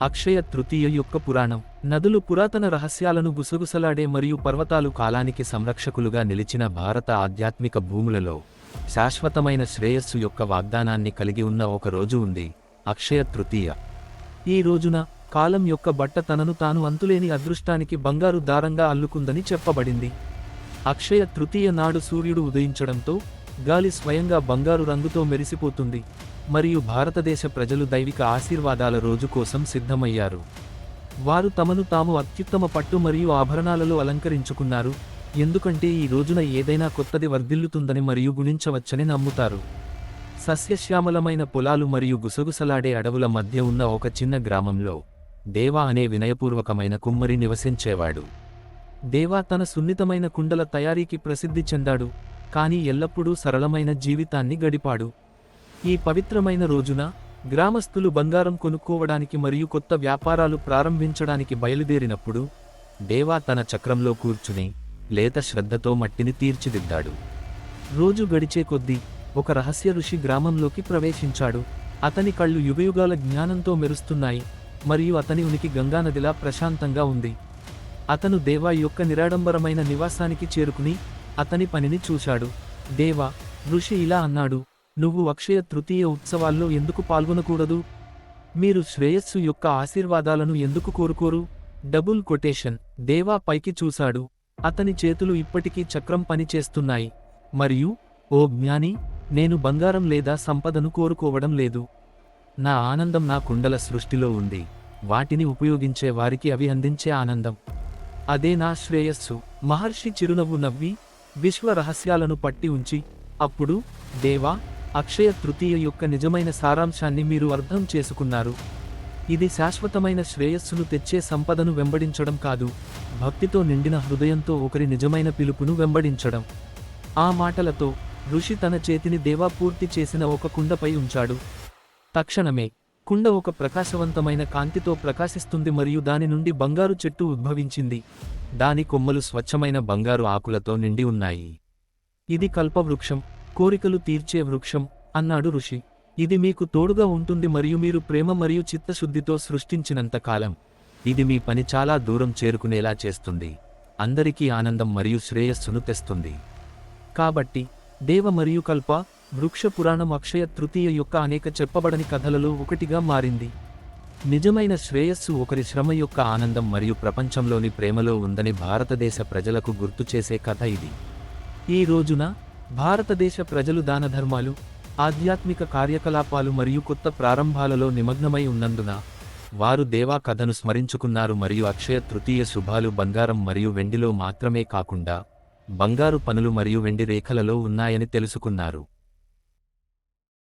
అక్షయ తృతీయ యొక్క పురాణం. నదులు పురాతన రహస్యాలను గుసగుసలాడే మరియు పర్వతాలు కాలానికి సంరక్షకులుగా నిలిచిన భారత ఆధ్యాత్మిక భూములలో శాశ్వతమైన శ్రేయస్సు యొక్క వాగ్దానాన్ని కలిగి ఉన్న ఒక రోజు ఉంది, అక్షయ తృతీయ. ఈ రోజున కాలం యొక్క బట్ట తనను తాను అంతులేని అదృష్టానికి బంగారు దారంగా అల్లుకుందని చెప్పబడింది. అక్షయ తృతీయ నాడు సూర్యుడు ఉదయించడంతో గాలి స్వయంగా బంగారు రంగుతో మెరిసిపోతుంది మరియు భారతదేశ ప్రజలు దైవిక ఆశీర్వాదాల రోజు కోసం సిద్ధమయ్యారు. వారు తమను తాము అత్యుత్తమ పట్టు మరియు ఆభరణాలలో అలంకరించుకున్నారు, ఎందుకంటే ఈ రోజున ఏదైనా కొత్తది వర్ధిల్లుతుందని మరియు గుణించవచ్చని నమ్ముతారు. సస్యశ్యామలమైన పొలాలు మరియు గుసగుసలాడే అడవుల మధ్య ఉన్న ఒక చిన్న గ్రామంలో దేవా అనే వినయపూర్వకమైన కుమ్మరి నివసించేవాడు. దేవా తన సున్నితమైన కుండల తయారీకి ప్రసిద్ధి చెందాడు, కానీ ఎల్లప్పుడూ సరళమైన జీవితాన్ని గడిపాడు. ఈ పవిత్రమైన రోజున గ్రామస్తులు బంగారం కొనుక్కోవడానికి మరియు కొత్త వ్యాపారాలు ప్రారంభించడానికి బయలుదేరినప్పుడు దేవా తన చక్రంలో కూర్చుని లేత శ్రద్ధతో మట్టిని తీర్చిదిద్దాడు. రోజు గడిచే కొద్దీ ఒక రహస్య ఋషి గ్రామంలోకి ప్రవేశించాడు. అతని కళ్ళు యుగయుగాల జ్ఞానంతో మెరుస్తున్నాయి మరియు అతని ఉనికి గంగానదిలా ప్రశాంతంగా ఉంది. అతను దేవా యొక్క నిరాడంబరమైన నివాసానికి చేరుకుని అతని పనిని చూశాడు. దేవా, ఋషి ఇలా అన్నాడు, నువ్వు అక్షయ తృతీయ ఉత్సవాల్లో ఎందుకు పాల్గొనకూడదు? మీరు శ్రేయస్సు యొక్క ఆశీర్వాదాలను ఎందుకు కోరుకోరు? Double quotation. దేవా పైకి చూశాడు. అతని చేతులు ఇప్పటికీ చక్రం పనిచేస్తున్నాయి. మరియు, ఓ జ్ఞాని, నేను బంగారం లేదా సంపదను కోరుకోవడం లేదు. నా ఆనందం నా కుండల సృష్టిలో ఉంది, వాటిని ఉపయోగించే వారికి అవి అందించే ఆనందం. అదే నా శ్రేయస్సు. మహర్షి చిరునవ్వు నవ్వి విశ్వ రహస్యాలను పట్టి ఉంచి, అప్పుడు, దేవా, అక్షయ తృతీయ యొక్క నిజమైన సారాంశాన్ని మీరు అర్థం చేసుకున్నారు. ఇది శాశ్వతమైన శ్రేయస్సును తెచ్చే సంపదను వెంబడించడం కాదు, భక్తితో నిండిన హృదయంతో ఒకరి నిజమైన పిలుపును వెంబడించడం. ఆ మాటలతో ఋషి తన చేతిని దేవా పూర్తి చేసిన ఒక కుండపై ఉంచాడు. తక్షణమే కుండ ఒక ప్రకాశవంతమైన కాంతితో ప్రకాశిస్తుంది మరియు దాని నుండి బంగారు చెట్టు ఉద్భవించింది. దాని కొమ్మలు స్వచ్ఛమైన బంగారు ఆకులతో నిండి ఉన్నాయి. ఇది కల్పవృక్షం, కోరికలు తీర్చే వృక్షం, అన్నాడు ఋషి. ఇది మీకు తోడుగా ఉంటుంది మరియు మీరు ప్రేమ మరియు చిత్తశుద్ధితో సృష్టించినంత కాలం ఇది మీ పని చాలా దూరం చేరుకునేలా చేస్తుంది, అందరికీ ఆనందం మరియు శ్రేయస్సును తెస్తుంది. కాబట్టి దేవ మరియు కల్ప వృక్ష పురాణం అక్షయ తృతీయ యొక్క అనేక చెప్పబడని కథలలో ఒకటిగా మారింది. నిజమైన శ్రేయస్సు ఒకరి శ్రమ యొక్క ఆనందం మరియు ప్రపంచంలోని ప్రేమలో ఉందని భారతదేశ ప్రజలకు గుర్తుచేసే కథ ఇది. ఈ రోజున భారతదేశ ప్రజలు దానధర్మాలు, ఆధ్యాత్మిక కార్యకలాపాలు మరియు కొత్త ప్రారంభాలలో నిమగ్నమై ఉన్నందున వారు దేవా కథను స్మరించుకున్నారు మరియు అక్షయ తృతీయ శుభాలు బంగారం మరియు వెండిలో మాత్రమే కాకుండా బంగారు పనులు మరియు వెండి రేఖలలో ఉన్నాయని తెలుసుకున్నారు.